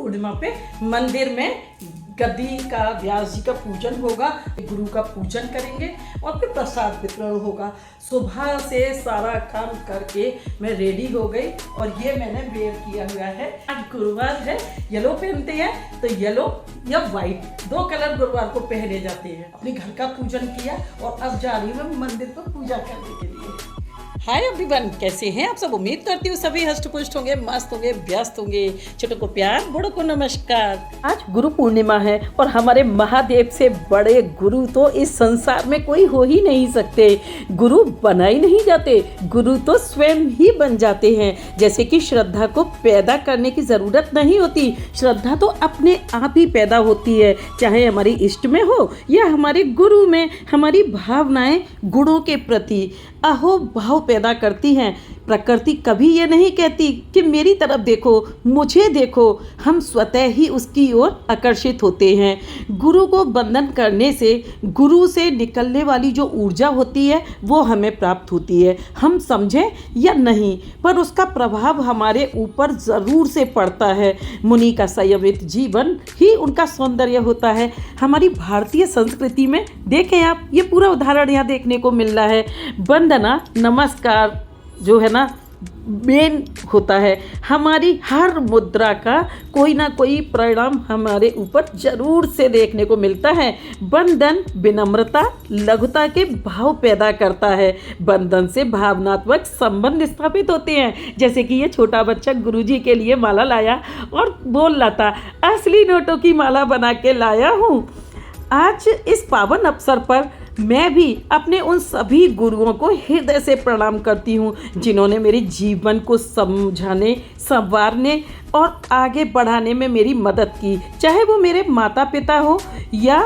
पूर्णिमा पे मंदिर में गद्दी का व्यास जी का पूजन होगा, गुरु का पूजन करेंगे और फिर प्रसाद वितरण होगा। सुबह से सारा काम करके मैं रेडी हो गई और ये मैंने वेयर किया हुआ है। आज गुरुवार है, येलो पहनते हैं तो येलो या वाइट, 2 कलर गुरुवार को पहने जाते हैं। अपने घर का पूजन किया और अब जा रही हूँ मैं मंदिर पर पूजा करने के लिए। हाय एवरीवन, कैसे हैं आप सब? उम्मीद करती हूँ सभी हष्ट पुष्ट होंगे, मस्त होंगे, व्यस्त होंगे। छोटों को प्यार, बड़ों को नमस्कार। आज गुरु पूर्णिमा है और हमारे महादेव से बड़े गुरु तो इस संसार में कोई हो ही नहीं सकते। गुरु बना ही नहीं जाते, गुरु तो स्वयं ही बन जाते हैं। जैसे कि श्रद्धा को पैदा करने की ज़रूरत नहीं होती, श्रद्धा तो अपने आप ही पैदा होती है। चाहे हमारी इष्ट में हो या हमारे गुरु में, हमारी भावनाएं गुणों के प्रति अहो भाव पैदा करती हैं। प्रकृति कभी ये नहीं कहती कि मेरी तरफ देखो, मुझे देखो। हम स्वतः ही उसकी ओर आकर्षित होते हैं। गुरु को वंदन करने से गुरु से निकलने वाली जो ऊर्जा होती है वो हमें प्राप्त होती है। हम समझें या नहीं, पर उसका प्रभाव हमारे ऊपर ज़रूर से पड़ता है। मुनि का संयमित जीवन ही उनका सौंदर्य होता है। हमारी भारतीय संस्कृति में देखें आप, ये पूरा उदाहरण यहाँ देखने को मिल रहा है। वंदना, नमस्कार जो है ना मेन होता है। हमारी हर मुद्रा का कोई ना कोई परिणाम हमारे ऊपर जरूर से देखने को मिलता है। बंधन विनम्रता, लघुता के भाव पैदा करता है। बंधन से भावनात्मक संबंध स्थापित होते हैं। जैसे कि ये छोटा बच्चा गुरुजी के लिए माला लाया और बोल रहा था, असली नोटों की माला बना के लाया हूँ। आज इस पावन अवसर पर मैं भी अपने उन सभी गुरुओं को हृदय से प्रणाम करती हूँ जिन्होंने मेरे जीवन को समझाने, संवारने और आगे बढ़ाने में मेरी मदद की। चाहे वो मेरे माता पिता हो या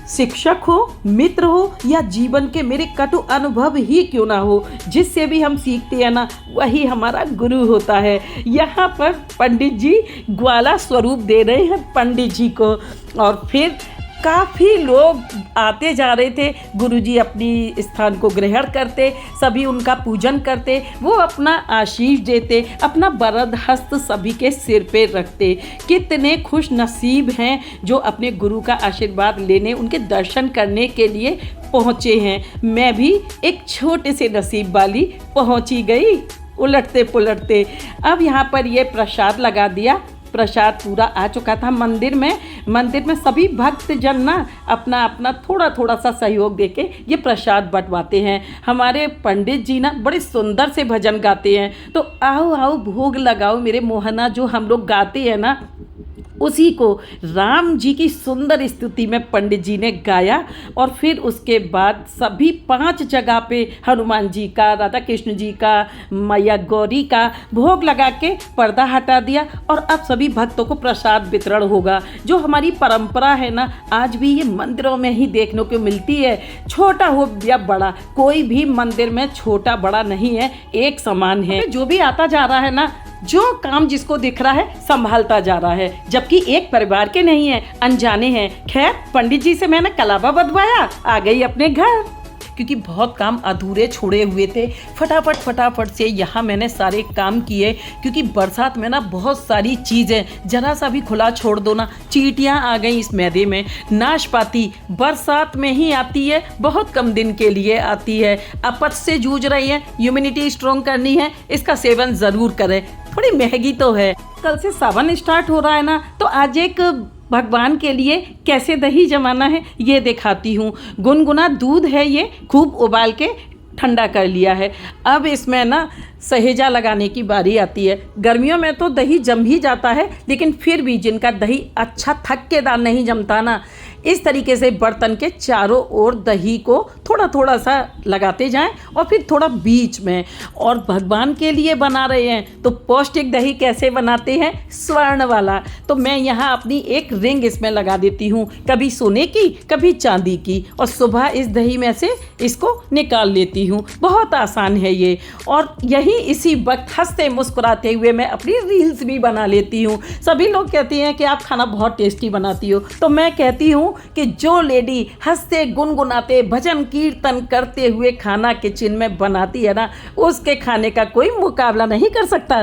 शिक्षक हो, मित्र हो या जीवन के मेरे कटु अनुभव ही क्यों ना हो, जिससे भी हम सीखते हैं ना, वही हमारा गुरु होता है। यहाँ पर पंडित जी ग्वाला स्वरूप दे रहे हैं पंडित जी को और फिर काफ़ी लोग आते जा रहे थे। गुरुजी अपनी स्थान को ग्रहण करते, सभी उनका पूजन करते, वो अपना आशीष देते, अपना वरद हस्त सभी के सिर पे रखते। कितने खुश नसीब हैं जो अपने गुरु का आशीर्वाद लेने, उनके दर्शन करने के लिए पहुँचे हैं। मैं भी एक छोटे से नसीब वाली पहुँची गई उलटते पुलटते। अब यहाँ पर ये प्रसाद लगा दिया। प्रसाद पूरा आ चुका था। मंदिर में सभी भक्तजन ना अपना अपना थोड़ा थोड़ा सा सहयोग देके ये प्रसाद बंटवाते हैं। हमारे पंडित जी ना बड़े सुंदर से भजन गाते हैं, तो आओ आओ भोग लगाओ मेरे मोहना जो हम लोग गाते हैं ना, उसी को राम जी की सुंदर स्तुति में पंडित जी ने गाया। और फिर उसके बाद सभी 5 जगह पे हनुमान जी का, राधा कृष्ण जी का, मैया गौरी का भोग लगा के पर्दा हटा दिया और अब सभी भक्तों को प्रसाद वितरण होगा। जो हमारी परंपरा है ना, आज भी ये मंदिरों में ही देखने को मिलती है। छोटा हो या बड़ा, कोई भी मंदिर में छोटा बड़ा नहीं है, एक समान है। जो भी आता जा रहा है ना, जो काम जिसको दिख रहा है संभालता जा रहा है, जबकि एक परिवार के नहीं है, अनजाने हैं। खैर, पंडित जी से मैंने कलावा बंधवाया, आ गई अपने घर, क्योंकि बहुत काम अधूरे छोड़े हुए थे। फटाफट से यहाँ मैंने सारे काम किए, क्योंकि बरसात में ना बहुत सारी चीज़ें ज़रा सा भी खुला छोड़ दो ना, चींटियाँ आ गई इस मैदे में। नाशपाती बरसात में ही आती है, बहुत कम दिन के लिए आती है। अपच से जूझ रही है, इम्यूनिटी स्ट्रॉन्ग करनी है, इसका सेवन ज़रूर करें। थोड़ी महंगी तो है। कल से सावन स्टार्ट हो रहा है ना, तो आज एक भगवान के लिए कैसे दही जमाना है ये दिखाती हूँ। गुनगुना दूध है, ये खूब उबाल के ठंडा कर लिया है। अब इसमें ना सहेजा लगाने की बारी आती है। गर्मियों में तो दही जम ही जाता है, लेकिन फिर भी जिनका दही अच्छा थक्केदार नहीं जमता ना, इस तरीके से बर्तन के चारों ओर दही को थोड़ा थोड़ा सा लगाते जाएं और फिर थोड़ा बीच में। और भगवान के लिए बना रहे हैं तो पौष्टिक दही कैसे बनाते हैं, स्वर्ण वाला। तो मैं यहाँ अपनी एक रिंग इसमें लगा देती हूँ, कभी सोने की कभी चांदी की, और सुबह इस दही में से इसको निकाल लेती हूँ। बहुत आसान है ये। और यही इसी वक्त हंसते मुस्कुराते हुए मैं अपनी रील्स भी बना लेती हूँ। सभी लोग कहते हैं कि आप खाना बहुत टेस्टी बनाती हो, तो मैं कहती हूँ कि जो लेडी हंसते गुनगुनाते भजन कीर्तन करते हुए खाना किचन में बनाती है ना, उसके खाने का कोई मुकाबला नहीं कर सकता।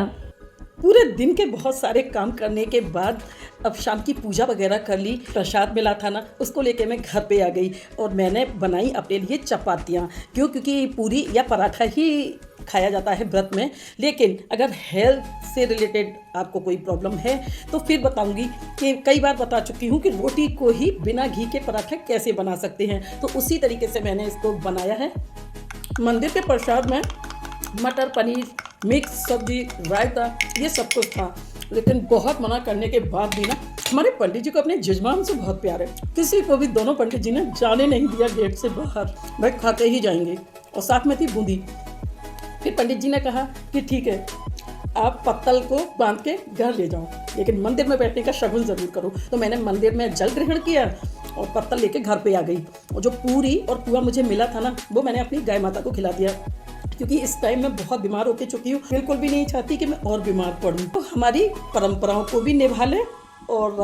पूरे दिन के बहुत सारे काम करने के बाद अब शाम की पूजा वगैरह कर ली, प्रसाद मिला था ना, उसको लेके मैं घर पे आ गई और मैंने बनाई अपने लिए चपातियाँ। क्यों? क्योंकि पूरी या पराठा ही खाया जाता है व्रत में। लेकिन अगर हेल्थ से रिलेटेड आपको कोई प्रॉब्लम है तो फिर बताऊंगी कि कई बार बता चुकी हूँ कि रोटी को ही बिना घी के पराठे कैसे बना सकते हैं। तो उसी तरीके से मैंने इसको बनाया है। मंदिर के प्रसाद में मटर पनीर, मिक्स सब्जी, रायता, ये सब कुछ था। लेकिन बहुत मना करने के बाद भी ना, हमारे पंडित जी को अपने जजमान से बहुत प्यार है। किसी को भी दोनों पंडित जी ने जाने नहीं दिया गेट से बाहर, भाई खाते ही जाएंगे। और साथ में थी बूंदी। फिर पंडित जी ने कहा कि ठीक है, आप पत्तल को बांध के घर ले जाओ, लेकिन मंदिर में बैठने का शगुन ज़रूर करो। तो मैंने मंदिर में जल ग्रहण किया और पत्तल लेके घर पे आ गई। और जो पूरी और पुआ मुझे मिला था ना, वो मैंने अपनी गाय माता को खिला दिया, क्योंकि इस टाइम मैं बहुत बीमार होके चुकी हूँ। बिल्कुल भी नहीं चाहती कि मैं और बीमार पड़ूँ। तो हमारी परंपराओं को भी निभा लें और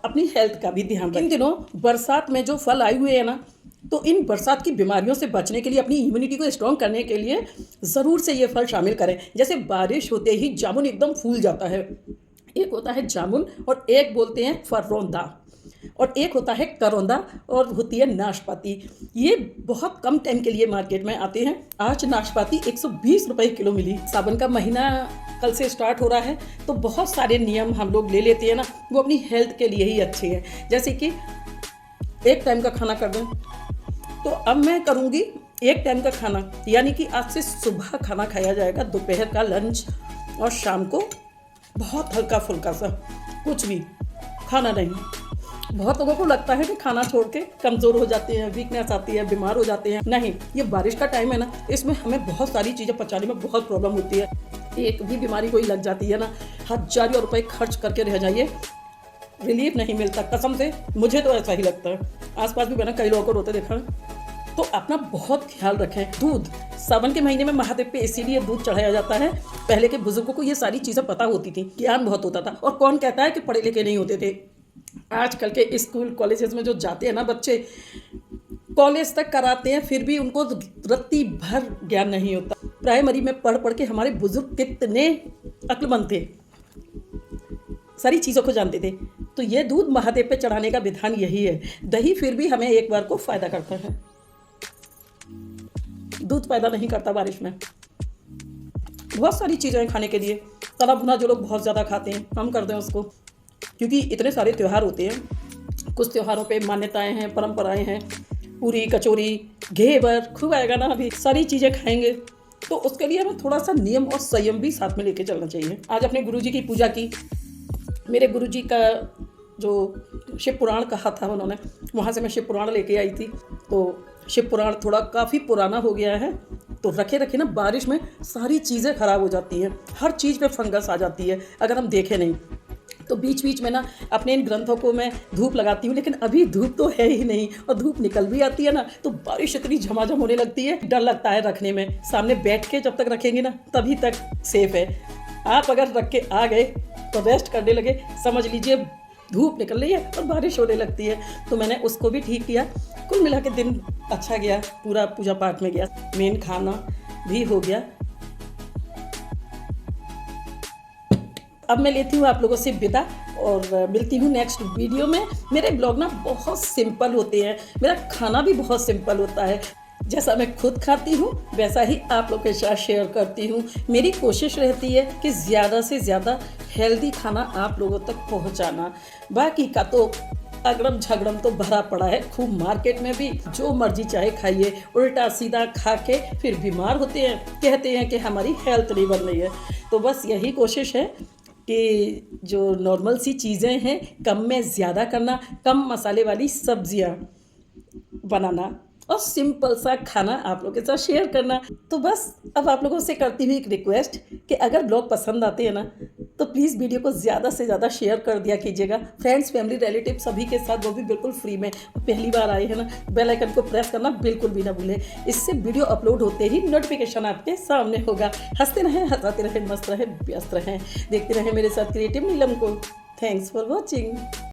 अपनी हेल्थ का भी ध्यान रखें। इन दिनों बरसात में जो फल आए हुए हैं ना, तो इन बरसात की बीमारियों से बचने के लिए, अपनी इम्यूनिटी को स्ट्रॉन्ग करने के लिए ज़रूर से ये फल शामिल करें। जैसे बारिश होते ही जामुन एकदम फूल जाता है। एक होता है जामुन और एक बोलते हैं फरौंदा, और एक होता है करौंदा और होती है नाशपाती। ये बहुत कम टाइम के लिए मार्केट में आते हैं। आज नाशपाती 120 रुपए किलो मिली। सावन का महीना कल से स्टार्ट हो रहा है, तो बहुत सारे नियम हम लोग ले लेते हैं ना, वो अपनी हेल्थ के लिए ही अच्छे हैं। जैसे कि एक टाइम का खाना कर दें, तो अब मैं करूँगी एक टाइम का खाना, यानी कि आज से सुबह खाना खाया जाएगा, दोपहर का लंच, और शाम को बहुत हल्का फुल्का सा, कुछ भी खाना नहीं। बहुत लोगों को लगता है कि खाना छोड़ के कमज़ोर हो जाते हैं, वीकनेस आती है, बीमार हो जाते हैं। नहीं, ये बारिश का टाइम है ना, इसमें हमें बहुत सारी चीज़ें पचाने में बहुत प्रॉब्लम होती है। एक भी बीमारी कोई लग जाती है ना, हज़ारों रुपए खर्च करके रह जाइए, रिलीफ नहीं मिलता। कसम से मुझे तो ऐसा ही लगता है। आसपास भी मैंने कई लोगों को रोते देखा है। तो अपना बहुत ख्याल रखें। दूध, सावन के महीने में महादेव पे इसीलिए दूध चढ़ाया जाता है। पहले के बुजुर्गों को ये सारी चीज़ें पता होती थी, ज्ञान बहुत होता था। और कौन कहता है कि पढ़े लिखे नहीं होते थे। आजकल के स्कूल कॉलेजेस में जो जाते हैं ना बच्चे, कॉलेज तक कराते हैं, फिर भी उनको रत्ती भर ज्ञान नहीं होता। प्राइमरी में पढ़ पढ़ के हमारे बुजुर्ग कितने अक्लमंद थे, सारी चीज़ों को जानते थे। तो ये दूध महादेव पे चढ़ाने का विधान यही है। दही फिर भी हमें एक बार को फ़ायदा करता है, दूध पैदा नहीं करता बारिश में। बहुत सारी चीज़ें खाने के लिए। तला भुना जो लोग बहुत ज़्यादा खाते हैं, हम कर दें उसको, क्योंकि इतने सारे त्यौहार होते हैं। कुछ त्योहारों पे मान्यताएं हैं, परंपराएं हैं। पूरी कचौरी, घेवर खूब आएगा ना, अभी सारी चीज़ें खाएंगे, तो उसके लिए हमें थोड़ा सा नियम और संयम भी साथ में लेके चलना चाहिए। आज अपने गुरुजी की पूजा की। मेरे गुरुजी का जो शिव पुराण कहा था उन्होंने, वहाँ से मैं शिव पुराण लेके आई थी। तो शिव पुराण थोड़ा काफ़ी पुराना हो गया है, तो रखे रखे ना बारिश में सारी चीज़ें ख़राब हो जाती हैं, हर चीज़ पे फंगस आ जाती है अगर हम देखें नहीं। तो बीच बीच में ना अपने इन ग्रंथों को मैं धूप लगाती हूँ, लेकिन अभी धूप तो है ही नहीं, और धूप निकल भी आती है ना तो बारिश इतनी झमाझम होने लगती है, डर लगता है रखने में। सामने बैठ के जब तक रखेंगे ना तभी तक सेफ है। आप अगर रख के आ गए तो रेस्ट करने लगे, समझ लीजिए धूप निकल रही है और बारिश होने लगती है। तो मैंने उसको भी ठीक किया। कुल मिला के दिन अच्छा गया, पूरा पूजा पाठ में गया, मेन खाना भी हो गया। अब मैं लेती हूँ आप लोगों से विदा और मिलती हूँ नेक्स्ट वीडियो में। मेरे ब्लॉग ना बहुत सिंपल होते हैं, मेरा खाना भी बहुत सिंपल होता है। जैसा मैं खुद खाती हूँ वैसा ही आप लोग के साथ शेयर करती हूँ। मेरी कोशिश रहती है कि ज़्यादा से ज़्यादा हेल्दी खाना आप लोगों तक पहुँचाना। बाकी का तो अगड़म झगड़म तो भरा पड़ा है खूब मार्केट में भी, जो मर्जी चाहे खाइए, उल्टा सीधा खा के फिर बीमार होते हैं, कहते हैं कि हमारी हेल्थ नहीं बन रही है। तो बस यही कोशिश है कि जो नॉर्मल सी चीज़ें हैं कम में ज़्यादा करना, कम मसाले वाली सब्जियां बनाना और सिंपल सा खाना आप लोगों के साथ शेयर करना। तो बस अब आप लोगों से करती हुई एक रिक्वेस्ट कि अगर ब्लॉग पसंद आते हैं ना तो प्लीज़ वीडियो को ज़्यादा से ज़्यादा शेयर कर दिया कीजिएगा, फ्रेंड्स, फैमिली, रिलेटिव सभी के साथ, वो भी बिल्कुल फ्री में। पहली बार आए हैं ना, बेल आइकन को प्रेस करना बिल्कुल भी ना भूलें। इससे वीडियो अपलोड होते ही नोटिफिकेशन आपके सामने होगा। हंसते रहें, हंसाते रहें, मस्त रहें, व्यस्त रहें, देखते रहें मेरे साथ क्रिएटिव नीलम को। Thanks for watching.